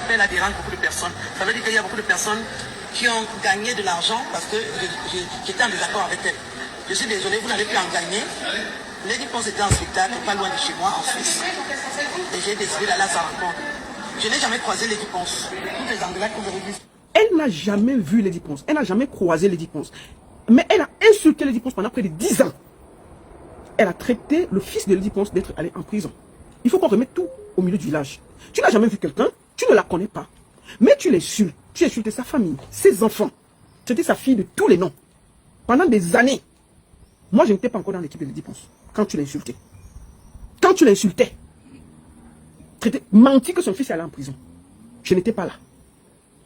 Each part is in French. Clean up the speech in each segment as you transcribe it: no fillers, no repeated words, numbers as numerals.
appelle à déranger beaucoup de personnes. Ça veut dire qu'il y a beaucoup de personnes qui ont gagné de l'argent parce que j'étais en désaccord avec elles. Je suis désolé, vous n'allez plus en gagner. Lady Ponce était en spectacle, pas loin de chez moi, en Suisse. Et j'ai décidé d'aller à sa rencontre. Je n'ai jamais croisé Lady Ponce. Tous les Anglais que vous avez vus. Elle n'a jamais vu Lady Ponce. Elle n'a jamais croisé Lady Ponce. Mais elle a insulté Lady Ponce pendant près de 10 ans. Elle a traité le fils de Lady Ponce d'être allé en prison. Il faut qu'on remette tout au milieu du village. Tu n'as jamais vu quelqu'un, tu ne la connais pas. Mais tu l'insultes. Tu insultais sa famille, ses enfants. Tu étais sa fille de tous les noms. Pendant des années. Moi, je n'étais pas encore dans l'équipe de Lady Ponce. Quand tu l'insultais. Quand tu l'insultais. Tu étais menti que son fils allait en prison. Je n'étais pas là.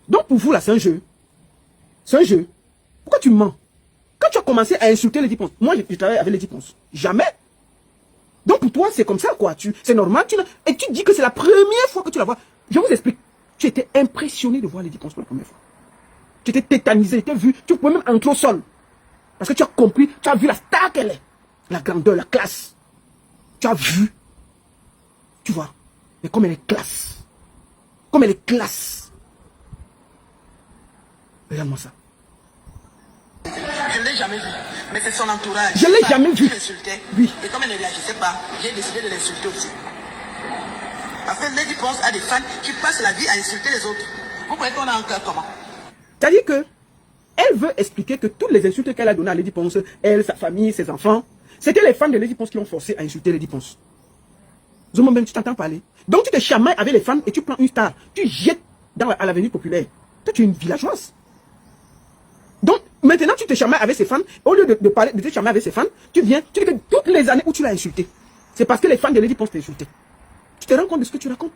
Donc pour vous là, c'est un jeu. C'est un jeu. Pourquoi tu mens? Quand tu as commencé à insulter Lady Ponce, moi je travaille avec Lady Ponce. Jamais. Donc pour toi, c'est comme ça quoi. C'est normal. Et tu dis que c'est la première fois que tu la vois. Je vous explique. Tu étais impressionné de voir Lady Ponce pour la première fois. Tu étais tétanisé, tu as vu. Tu pouvais même entrer au sol. Parce que tu as compris, tu as vu la star qu'elle est. La grandeur, la classe. Tu as vu. Tu vois. Mais comme elle est classe. Comme elle est classe. Regarde-moi ça. Je ne l'ai jamais vu, mais c'est son entourage. Je ne l'ai jamais vu. Je l'insultais. Oui. Et comme elle ne réagissait pas, j'ai décidé de l'insulter aussi. Parce que Lady Ponce a des fans qui passent la vie à insulter les autres. Vous croyez qu'on a un cœur comment? C'est-à-dire que elle veut expliquer que toutes les insultes qu'elle a données à Lady Ponce, elle, sa famille, ses enfants, c'était les fans de Lady Ponce qui l'ont forcé à insulter Lady Ponce. Zomo Ben, tu t'entends parler. Donc tu te chamailles avec les fans et tu prends une star. Tu jettes à l'avenue populaire. Toi, tu es une villageoise. Donc, maintenant, tu te chamailles avec ses fans. Au lieu de te chamailler avec ses fans, tu viens, tu dis que toutes les années où tu l'as insulté, c'est parce que les fans de Lady Ponce t'ont insulté. Tu te rends compte de ce que tu racontes?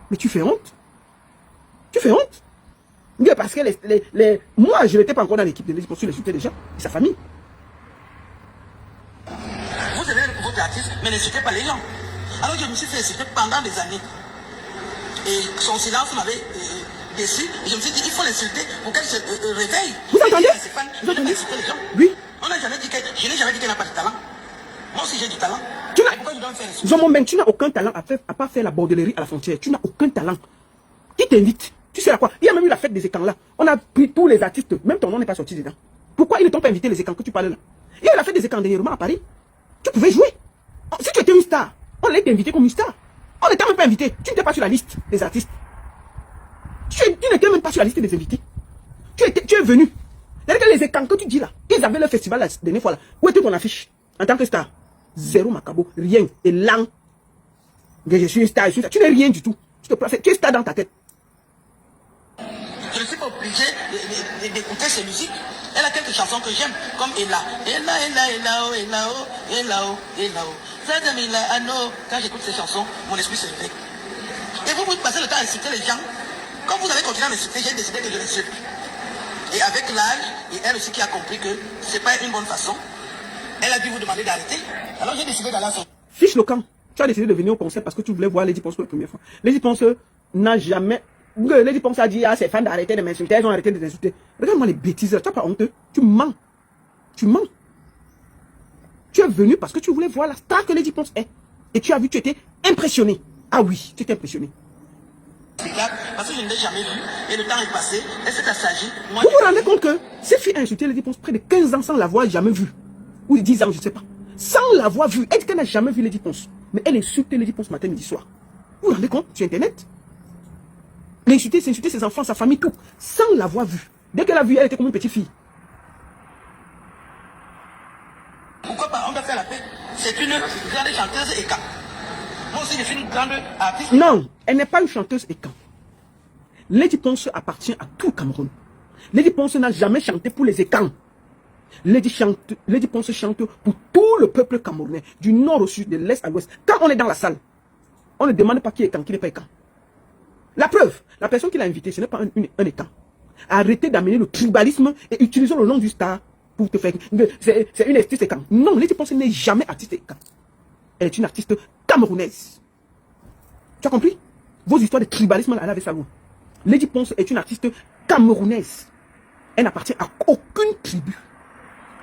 Mais tu fais honte. Tu fais honte. Mais parce que moi, je n'étais pas encore dans l'équipe de Lady Ponce, tu l'insultais déjà, et sa famille. Vous avez votre artiste, mais n'insultez pas les gens. Alors je me suis fait insulter pendant des années. Et son silence m'avait déçu. Je me suis dit, il faut l'insulter pour qu'elle se réveille. Vous entendez? Vous entendez insulter les gens? Oui. On n'a jamais dit je n'ai jamais dit qu'elle n'a pas de talent. Moi aussi j'ai du talent. Pourquoi je dois me faire insulter? Zomo Ben, tu n'as aucun talent à part faire la bordellerie à la frontière. Tu n'as aucun talent. Qui t'invite? Tu sais à quoi? Il y a même eu la fête des écrans là. On a pris tous les artistes, même ton nom n'est pas sorti dedans. Pourquoi ils ne t'ont pas invité les écrans que tu parles là? Il y a eu la fête des écrans dernièrement à Paris. Tu pouvais jouer. Si tu étais une star, on allait t'inviter comme une star. On n'était même pas invité. Tu n'étais pas sur la liste des artistes. Tu n'étais même pas sur la liste des invités. Tu es venu. C'est-à-dire que les écrans que tu dis là, ils avaient le festival la dernière fois là. Où était ton affiche en tant que star? Zéro macabo, rien. Et lent. Je suis une star, Tu n'es rien du tout. Tu es star dans ta tête. Je ne suis pas obligé d'écouter ses musiques. Elle a quelques chansons que j'aime, comme Ella. Ella, Ella, Ella, oh, Ella, oh, Ella, oh, Ella, oh. Quand j'écoute ces chansons, mon esprit se réveille. Et vous passez le temps à insulter les gens. Quand vous avez continué à m'insulter, j'ai décidé que je l'insulte. Et avec l'âge, et elle aussi qui a compris que ce n'est pas une bonne façon, elle a dû vous demander d'arrêter. Alors j'ai décidé d'aller à son... Fiche le camp. Tu as décidé de venir au concert parce que tu voulais voir Lady Ponce pour la première fois. Lady Ponce n'a jamais... Lady Ponce a dit à ses fans d'arrêter de m'insulter. Elles ont arrêté de t'insulter. Regarde-moi les bêtises. Tu n'as pas honte. Tu mens. Tu mens. Tu es venu parce que tu voulais voir la star que Lady Ponce est. Et tu as vu, tu étais impressionné. Ah oui, tu étais impressionné. Parce que je ne l'ai jamais vu. Et le temps est passé. Elle s'est assagie. Vous vous rendez compte que cette fille a insulté Lady Ponce près de 15 ans sans l'avoir jamais vue. Ou 10 ans, je ne sais pas. Sans l'avoir vue. Elle dit qu'elle n'a jamais vu Lady Ponce. Mais elle insulte Lady Ponce matin, midi, soir. Vous vous rendez compte sur Internet? L'insulter, c'est insulter ses enfants, sa famille, tout. Sans l'avoir vue. Dès qu'elle a vu, elle était comme une petite fille. Pourquoi pas? On doit faire la paix. C'est une grande chanteuse et quand. Moi aussi, je suis une grande artiste. Non, elle n'est pas une chanteuse et quand. Lady Ponce appartient à tout le Cameroun. Lady Ponce n'a jamais chanté pour les écans. Lady Ponce chante pour tout le peuple camerounais, du nord au sud, de l'est à l'ouest. Quand on est dans la salle, on ne demande pas qui est quand, qui n'est pas écan. La preuve, la personne qui l'a invité, ce n'est pas un écan. Arrêtez d'amener le tribalisme et utilisons le nom du star pour te faire... C'est une artiste écan. Non, Lady Ponce n'est jamais artiste écan. Elle est une artiste camerounaise. Tu as compris? Vos histoires de tribalisme, elle avait ça loin. Lady Ponce est une artiste camerounaise. Elle n'appartient à aucune tribu.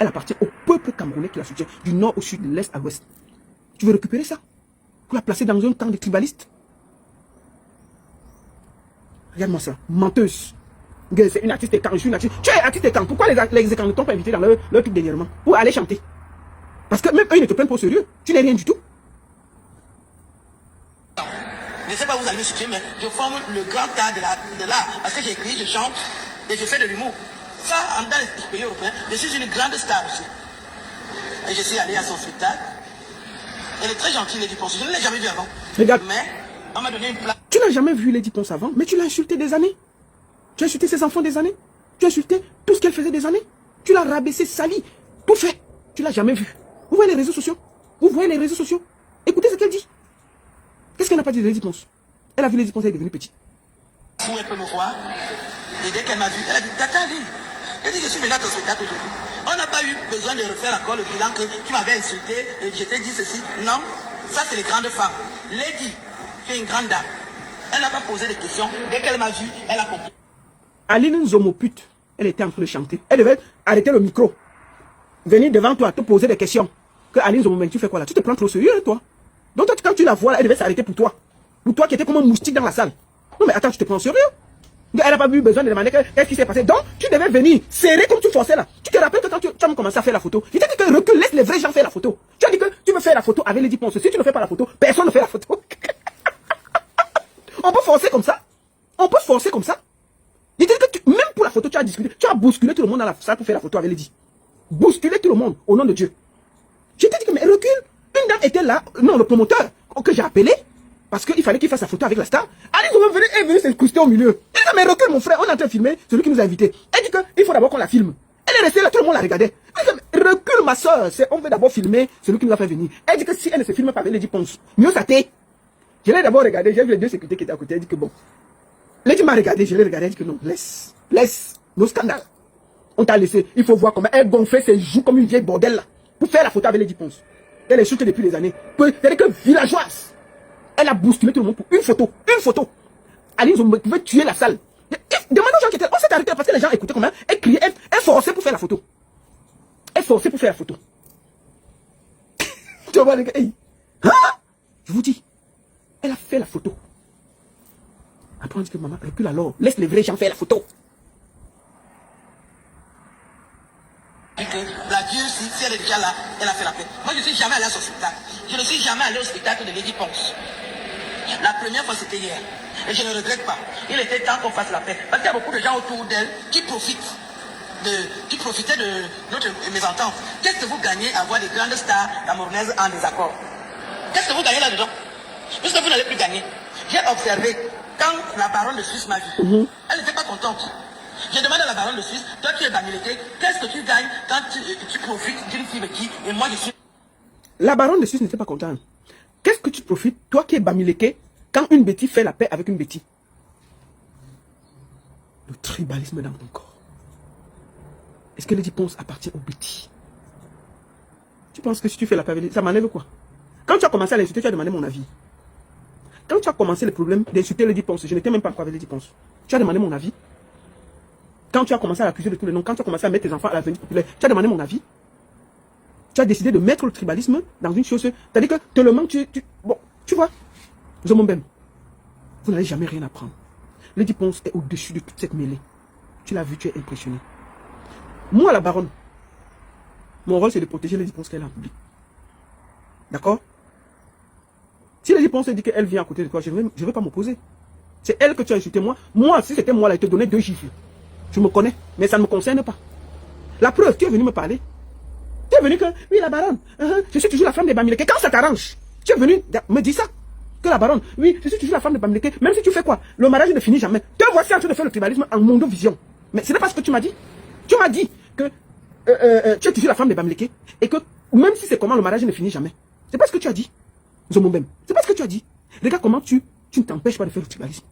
Elle appartient au peuple camerounais qui la soutient, du nord au sud, de l'est à l'ouest. Tu veux récupérer ça? Pour la placer dans un camp de tribalistes? Regarde-moi ça. Menteuse. C'est une artiste écan. Je suis une artiste. Tu es artiste écan. Pourquoi les écans ne t'ont pas invité dans leur truc dernièrement? Pour aller chanter. Parce que même eux, ils ne te prennent pas au sérieux. Tu n'es rien du tout. Je ne sais pas où vous allez me situer, mais je forme le grand tas de l'art. Parce que j'écris, je chante et je fais de l'humour. Ça, en dans les pays européens, je suis une grande star aussi. Et je suis allé à son spectacle. Elle est très gentille, Lady Ponce. Je ne l'ai jamais vue avant. Regarde. Mais on m'a donné une place. Tu n'as jamais vu Lady Ponce avant, mais tu l'as insulté des années. Tu as insulté ses enfants des années. Tu as insulté tout ce qu'elle faisait des années. Tu l'as rabaissé, sali, tout fait. Tu l'as jamais vu. Vous voyez les réseaux sociaux? Vous voyez les réseaux sociaux? Écoutez ce qu'elle dit. Qu'est-ce qu'elle n'a pas dit de Lady Ponce? Elle a vu Lady Ponce, elle est devenue petite. Où elle peut me voir. Et dès qu'elle m'a vu, elle a dit, Tata, Ali. Elle dit, je suis venu à ton spectacle aujourd'hui. On n'a pas eu besoin de refaire encore le bilan que tu m'avais insulté et je t'ai dit ceci. Non, ça c'est les grandes femmes. Lady, tu es une grande dame. Elle n'a pas posé de questions. Dès qu'elle m'a vu, elle a compris. Aline Nzomopute, elle était en train de chanter. Elle devait arrêter le micro. Venir devant toi, te poser des questions. Que Aline Nzomopute, tu fais quoi là? Tu te prends trop sérieux, hein, toi. Donc toi, quand tu la vois là, elle devait s'arrêter pour toi. Pour toi qui étais comme un moustique dans la salle. Non mais attends, tu te prends sérieux? Elle n'a pas eu besoin de demander qu'est-ce qui s'est passé. Donc, tu devais venir serrer comme tu forçais là. Tu te rappelles que quand tu as commencé à faire la photo, je t'ai dit que recule, laisse les vrais gens faire la photo. Tu as dit que tu veux faire la photo avec Lady Ponce. Si tu ne fais pas la photo, personne ne fait la photo. On peut forcer comme ça. On peut forcer comme ça. Je t'ai dit que même pour la photo, tu as discuté. Tu as bousculé tout le monde dans la salle pour faire la photo avec Lady. Bousculer tout le monde au nom de Dieu. Je t'ai dit que mais recule. Une dame était là, non, le promoteur que j'ai appelé. Parce qu'il fallait qu'il fasse sa photo avec la star. Alice est venue s'incruster au milieu. Il dit, mais recule mon frère, on est en train de filmer celui qui nous a invités. Elle dit qu'il faut d'abord qu'on la filme. Elle est restée là, tout le monde la regardait. Elle dit, mais recule ma soeur, on veut d'abord filmer celui qui nous a fait venir. Elle dit que si elle ne se filme pas avec Lady Ponce, mieux ça t'est. Je l'ai d'abord regardé, j'ai vu les deux sécurités qui étaient à côté. Elle dit que bon. Lady m'a regardé, je l'ai regardé, elle dit que non, laisse, nos scandales. On t'a laissé, il faut voir comment elle gonflait ses joues comme une vieille bordelle là, pour faire la photo avec Lady Ponce. Elle est chutée depuis des années. Elle est que villageoise. Elle a bousculé tout le monde pour une photo. Une photo. Aline, on pouvait tuer la salle. Demande aux gens qui étaient. On s'est arrêté parce que les gens écoutaient comment elle criait. Elle forçait pour faire la photo. Elle forçait pour faire la photo. Tu vois les gars. Hey. Hein? Je vous dis. Elle a fait la photo. Après on dit que maman recule alors. Laisse les vrais gens faire la photo. La Dieu, si elle est déjà là, elle a fait la paix. Moi, je ne suis jamais allé à son spectacle. Je ne suis jamais allé au spectacle de Lady Ponce. La première fois, c'était hier. Et je ne regrette pas. Il était temps qu'on fasse la paix. Parce qu'il y a beaucoup de gens autour d'elle qui profitaient de notre mésentente. Qu'est-ce que vous gagnez à voir des grandes stars camerounaises en désaccord? Qu'est-ce que vous gagnez là-dedans? Puisque vous n'allez plus gagner. J'ai observé, quand la baronne de Suisse m'a vu, elle n'était pas contente. J'ai demandé à la baronne de Suisse, toi tu es Bamileke, qu'est-ce que tu gagnes quand tu profites d'une fille qui, et moi je suis... La baronne de Suisse n'était pas contente. Qu'est-ce que tu profites, toi qui es Bamileke, quand une Betty fait la paix avec une Betty? Le tribalisme dans ton corps. Est-ce que Lady Ponce appartient aux Betty? Tu penses que si tu fais la paix avec Lady, ça m'enlève quoi? Quand tu as commencé à l'insulter, tu as demandé mon avis. Quand tu as commencé le problème d'insulter Lady Ponce, je n'étais même pas encore avec Lady Ponce. Tu as demandé mon avis. Quand tu as commencé à l'accuser de tous les noms, quand tu as commencé à mettre tes enfants à l'avenir populaire, tu as demandé mon avis. Tu as décidé de mettre le tribalisme dans une chose. C'est-à-dire que tellement bon, tu vois, Zomombem, vous n'allez jamais rien apprendre. Lady Ponce est au-dessus de toute cette mêlée. Tu l'as vu, tu es impressionné. Moi, la baronne, mon rôle c'est de protéger Lady Ponce qu'elle est en public. D'accord? Si Lady Ponce dit qu'elle vient à côté de toi, je ne vais pas m'opposer. C'est elle que tu as insulté moi. Moi, si c'était moi, elle te donnait 2 chiffres. Je me connais, mais ça ne me concerne pas. La preuve, tu es venu me parler. Tu es venu que, oui, la baronne, je suis toujours la femme de Bamileke. Quand ça t'arrange, tu es venu me dire ça. Que la baronne, oui, je suis toujours la femme de Bamileke. Même si tu fais quoi, le mariage ne finit jamais. Te voici en train de faire le tribalisme en mondovision. Mais ce n'est pas ce que tu m'as dit. Tu m'as dit que tu es toujours la femme de Bamileke. Et que même si c'est comment, le mariage ne finit jamais. C'est pas ce que tu as dit. Zomombem, c'est pas ce que tu as dit. Regarde comment tu ne t'empêches pas de faire le tribalisme.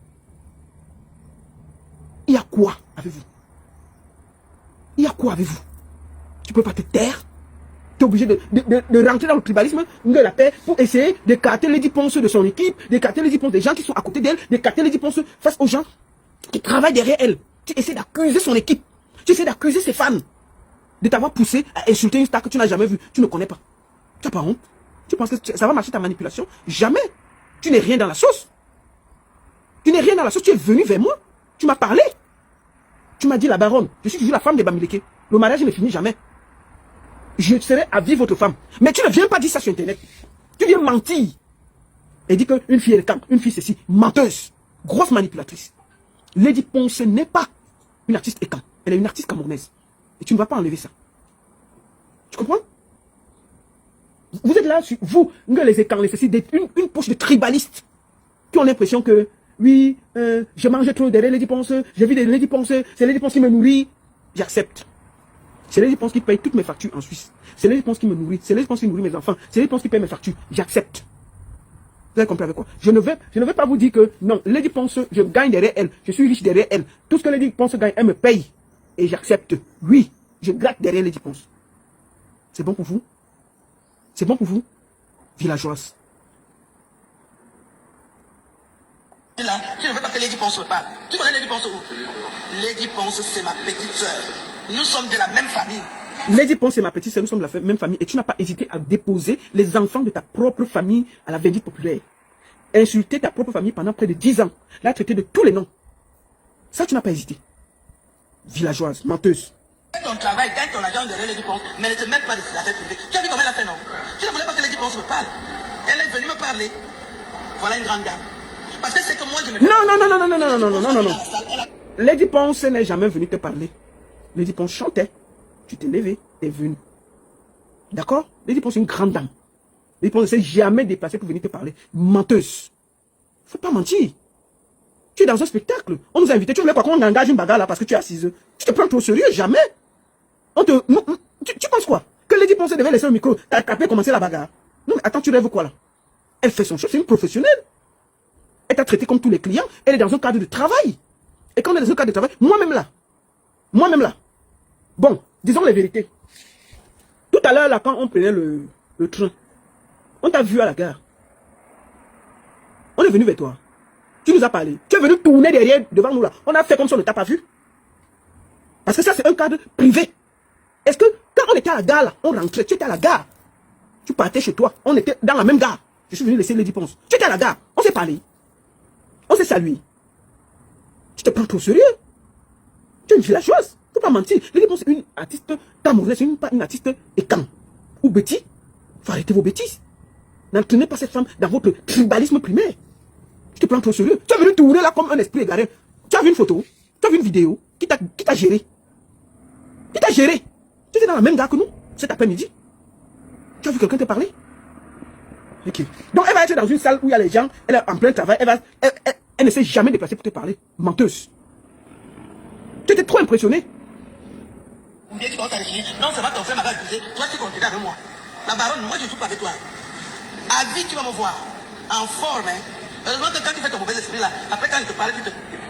Il y a quoi avec vous? Il y a quoi avec vous? Tu ne peux pas te taire. Tu es obligé de rentrer dans le tribalisme de la paix pour essayer d'écarter Lady Ponce de son équipe, d'écarter Lady Ponce des gens qui sont à côté d'elle, d'écarter Lady Ponce face aux gens qui travaillent derrière elle. Tu essaies d'accuser son équipe. Tu essaies d'accuser ses fans de t'avoir poussé à insulter une star que tu n'as jamais vue. Tu ne connais pas. Tu n'as pas honte? Tu penses que ça va marcher ta manipulation? Jamais. Tu n'es rien dans la sauce. Tu n'es rien dans la sauce. Tu es venu vers moi Tu m'as parlé. Tu m'as dit, la baronne, je suis toujours la femme de Bamileke. Le mariage ne finit jamais. Je serai à vie votre femme. Mais tu ne viens pas dire ça sur Internet. Tu viens mentir. Et dis qu'une fille est camp, une fille ceci. Menteuse. Grosse manipulatrice. Lady Ponce n'est pas une artiste écan. Elle est une artiste camerounaise. Et tu ne vas pas enlever ça. Tu comprends? Vous êtes là, vous, les écans, les ceci, une poche de tribalistes qui ont l'impression que, oui, je mange trop derrière Lady Ponce, j'ai vu des Lady Ponce, c'est Lady Ponce qui me nourrit. J'accepte. C'est Lady Ponce qui paye toutes mes factures en Suisse. C'est Lady Ponce qui me nourrit. C'est Lady Ponce qui nourrit mes enfants. C'est Lady Ponce qui paye mes factures. J'accepte. Vous avez compris avec quoi? Je ne vais pas vous dire que non, Lady Ponce, je gagne derrière elle. Je suis riche derrière elle. Tout ce que Lady Ponce gagne, elle me paye. Et j'accepte. Oui, je gratte derrière Lady Ponce. C'est bon pour vous? C'est bon pour vous? Villageoise. Là, tu ne veux pas que Lady Ponce me parle. Tu connais Lady Ponce où? Lady Ponce, c'est ma petite soeur. Nous sommes de la même famille. Lady Ponce et ma petite soeur, nous sommes de la même famille. Et tu n'as pas hésité à déposer les enfants de ta propre famille à la vindicte populaire. Insulter ta propre famille pendant près de 10 ans. La traiter de tous les noms. Ça, tu n'as pas hésité. Villageoise, menteuse. Gagne ton travail, gagne ton argent derrière Lady Ponce, mais ne te mets pas de la tête privée. Tu as vu comment elle a fait, non? Tu ne voulais pas que Lady Ponce me parle. Elle est venue me parler. Voilà une grande dame. Parce que c'est que moi, je me... Non. Lady Ponce n'est jamais venue te parler. Lady Ponce chantait. Tu t'es levé, tu es venu. D'accord? Lady Ponce est une grande dame. Lady Ponce ne s'est jamais déplacée pour venir te parler. Menteuse. Faut pas mentir. Tu es dans un spectacle. On nous a invités. Tu voulais quoi qu'on engage une bagarre là parce que tu es assise. Tu te prends trop au sérieux? Jamais. Tu penses quoi? Que Lady Ponce devait laisser le micro, t'attraper et commencer la bagarre? Non mais attends, tu rêves quoi là? Elle fait son chose, c'est une professionnelle. Elle t'a traité comme tous les clients. Elle est dans un cadre de travail. Et quand on est dans un cadre de travail, moi-même là. Bon, disons la vérité. Tout à l'heure, là, quand on prenait le train, on t'a vu à la gare. On est venu vers toi. Tu nous as parlé. Tu es venu tourner derrière, devant nous là. On a fait comme si on ne t'a pas vu. Parce que ça, c'est un cadre privé. Est-ce que, quand on était à la gare là, on rentrait, tu étais à la gare. Tu partais chez toi. On était dans la même gare. Je suis venu laisser Lady Ponce. Tu étais à la gare. On s'est parlé. On s'est salué. Tu te prends trop sérieux. Tu es une villageoise. Faut pas mentir. Lady Ponce est une artiste camerounaise, pas une artiste écan. Ou bêtise. Faut arrêter vos bêtises. N'entraînez pas cette femme dans votre tribalisme primaire. Tu te prends trop sérieux. Tu es venu tourner là comme un esprit égaré. Tu as vu une photo. Tu as vu une vidéo. Qui t'a géré. Qui t'a géré. Tu étais dans la même gare que nous cet après-midi. Tu as vu quelqu'un te parler? Ok. Donc elle va être dans une salle où il y a les gens. Elle est en plein travail. Elle ne s'est jamais déplacée pour te parler. Menteuse. Tu étais trop impressionné. Non, c'est pas ton frère m'a accusé. Toi, tu continues avec moi. La baronne, moi, je ne joue pas avec toi. À vie, tu vas me voir. En forme, hein. Heureusement que quand tu fais ton mauvais esprit là, après quand je te parle,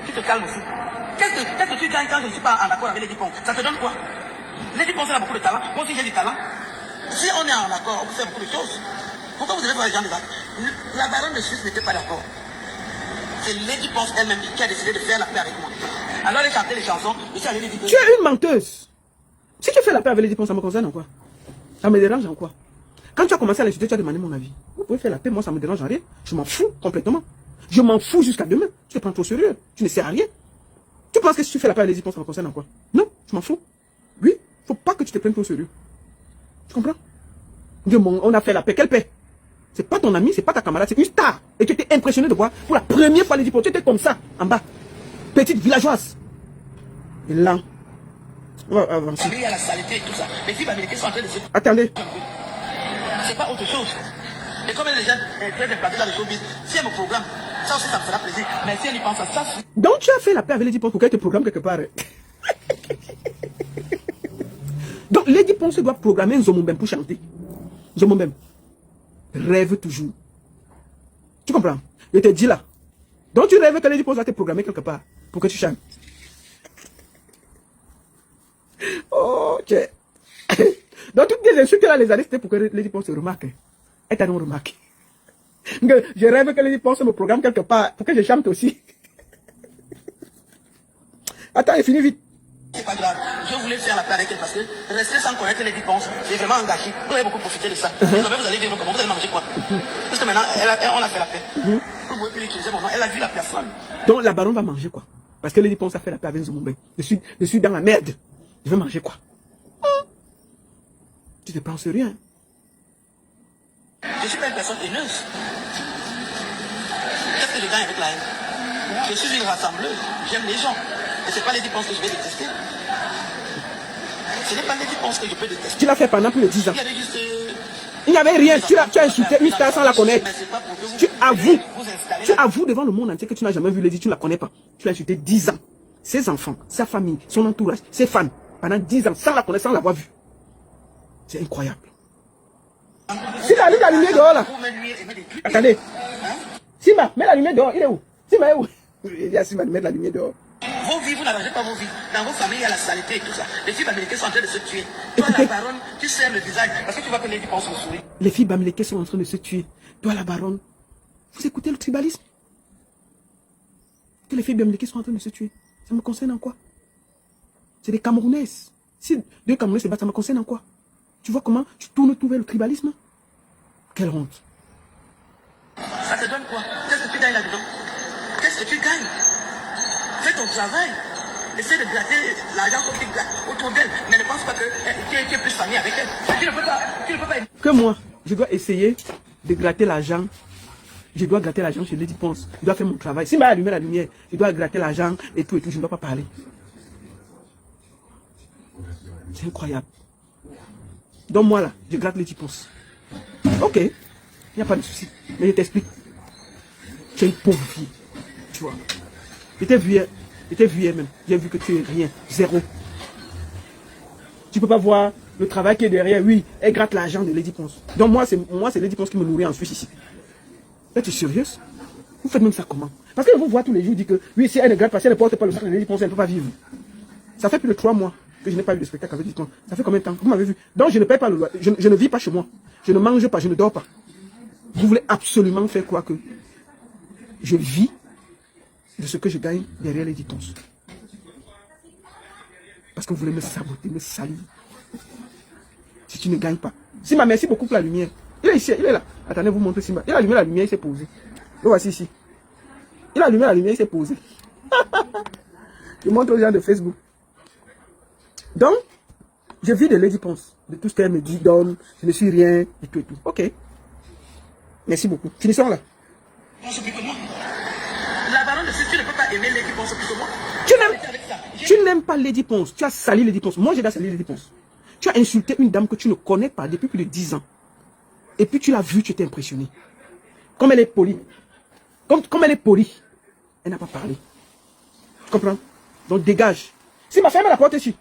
tu te calmes aussi. Qu'est-ce que tu gagnes quand je ne suis pas en accord avec Lady Ponce? Ça te donne quoi? Lady Ponce a beaucoup de talent. Moi aussi, j'ai du talent. Si on est en accord, on peut faire beaucoup de choses. Pourquoi vous devez voir les gens de là? La baronne de Suisse n'était pas d'accord. C'est Lady Ponce elle-même qui a décidé de faire la paix avec moi. Alors elle chantait les chansons, je suis allé lui dire... Tu es une menteuse. Si tu fais la paix avec Lady Ponce, ça me concerne en quoi? Ça me dérange en quoi? Quand tu as commencé à l'insulter, tu as demandé mon avis. Vous pouvez faire la paix, moi ça me dérange en rien. Je m'en fous complètement. Je m'en fous jusqu'à demain. Tu te prends trop sérieux. Tu ne sais à rien. Tu penses que si tu fais la paix avec Lady Ponce, ça me concerne en quoi? Non, je m'en fous. Oui, faut pas que tu te prennes trop sérieux. Tu comprends? On a fait la paix. Quelle paix? C'est pas ton ami, c'est pas ta camarade, c'est une star. Et tu étais impressionné de voir pour la première fois Lady Ponce. Tu étais comme ça, en bas. Petite villageoise. Et là, on va avancer. Il y a la saleté et tout ça. Les filles américaines sont en train de se... Attendez. C'est pas autre chose. Et comme les gens sont très implantés dans le showbiz, si elle me programme, ça aussi ça me fera plaisir. Mais si elle y pense à ça... Donc tu as fait la paix avec Lady Ponce pour qu'elle te programme quelque part. Donc Lady Ponce doit programmer un Zomombem pour chanter. Zomombem. Rêve toujours. Tu comprends? Je te dis là. Donc tu rêves que Lady Ponce va te programmer quelque part pour que tu chantes. Ok. Donc toutes les insultes qu'elle a les années, c'était pour que Lady Ponce se remarque. Elle t'a non remarqué. Je rêve que Lady Ponce me programme quelque part pour que je chante aussi. Attends, il finit vite. C'est pas grave. Je voulais faire la paix avec elle parce que rester sans connaître Lady Ponce, c'est vraiment engagé. Vous avez beaucoup profité de ça. Désormais, vous allez vivre comment? Vous allez manger quoi? Parce que maintenant, on a fait la paix. Vous pouvez plus utiliser mon nom. Elle a vu la personne. Donc la baronne va manger quoi? Parce que Lady Ponce a fait la paix avec Zoumoubé. Je suis dans la merde. Je vais manger quoi? Tu te prends au sérieux, hein? Je suis pas une personne haineuse. Qu'est-ce que je gagne avec la haine? Je suis une rassembleuse. J'aime les gens. Et c'est pas les dépenses que je vais détester. Ce n'est pas les dépenses que je peux détester. Tu l'as fait pendant plus de 10 ans. Il y avait juste... Il n'y avait rien. Tu as insulté une star sans la connaître. Mais c'est pas pour que vous... Tu avoues. Vous installez Tu avoues devant le monde entier que tu n'as jamais vu Lady, tu ne la connais pas. Tu l'as insulté 10 ans. Ses enfants, sa famille, son entourage, ses fans. Pendant 10 ans, sans la connaître, sans l'avoir vue. C'est incroyable. Si la lumière dehors là. Attendez. Simba, mets la lumière dehors. Il est où? Simba est où? Il y a Simba de mettre la lumière dehors. Vos vies, vous n'arrangez pas vos vies. Dans vos familles, il y a la saleté et tout ça. Les filles américaines sont en train de se tuer. Toi, la baronne, tu serres le visage. Parce que tu vois que les filles pensent au sourire. Les filles bamilekées sont en train de se tuer. Toi, la baronne, vous écoutez le tribalisme? Que les filles bamilekées sont en train de se tuer. Ça me concerne en quoi? C'est des Camerounaises. Si deux Camerounais se battent, ça me concerne en quoi? Tu vois comment tu tournes tout vers le tribalisme? Quelle honte. Ça te donne quoi? Qu'est-ce que tu gagnes là-dedans? Qu'est-ce que tu gagnes? Fais ton travail. Essaie de gratter l'argent comme tu grattes autour d'elle. Mais ne pense pas que tu es plus famille avec elle. Tu ne peux pas... Que moi, je dois essayer de gratter l'argent. Je dois gratter l'argent chez Lady Ponce. Je dois faire mon travail. Si je allumer la lumière, je dois gratter l'argent et tout. Je ne dois pas parler. C'est incroyable. Donc moi là, je gratte Lady Ponce. Ok, il n'y a pas de souci. Mais je t'explique. Tu es une pauvre fille. Tu vois. J'étais vu même. J'ai vu que tu es rien. Zéro. Tu peux pas voir le travail qui est derrière. Oui, elle gratte l'argent de Lady Ponce. Donc moi, c'est Lady Ponce qui me nourrit en Suisse ici. Là, tu es sérieuse? Vous faites même ça comment? Parce que vous voyez tous les jours, dit que oui, si elle ne gratte pas, si elle ne porte pas le sac de Lady Ponce, elle ne peut pas vivre. Ça fait plus de 3 mois que je n'ai pas eu de spectacle avec Lady Ponce. Ça fait combien de temps? Vous m'avez vu. Donc je ne paye pas le loyer. Je ne vis pas chez moi. Je ne mange pas, je ne dors pas. Vous voulez absolument faire quoi que je vis de ce que je gagne derrière Lady Ponce. Parce que vous voulez me saboter, me salir. Si tu ne gagnes pas. Simba, merci beaucoup pour la lumière. Il est ici, il est là. Attendez, vous montrez Simba. Il a allumé la lumière, il s'est posé. Le voici ici. Il a allumé la lumière, il s'est posé. Je montre aux gens de Facebook. Donc, je vis de Lady Ponce. De tout ce qu'elle me dit, donne, je ne suis rien, et tout et tout. Ok. Merci beaucoup. Finissons là. Ponce plus que moi. La baronne de tu ne peux pas aimer Lady Ponce plus que moi. Tu n'aimes pas Lady Ponce. Tu as sali Lady Ponce. Moi, j'ai déjà sali Lady Ponce. Tu as insulté une dame que tu ne connais pas depuis plus de 10 ans. Et puis tu l'as vue, tu étais impressionné. Comme elle est polie. Comme elle est polie. Elle n'a pas parlé. Tu comprends? Donc dégage. Si ma femme la porte ici.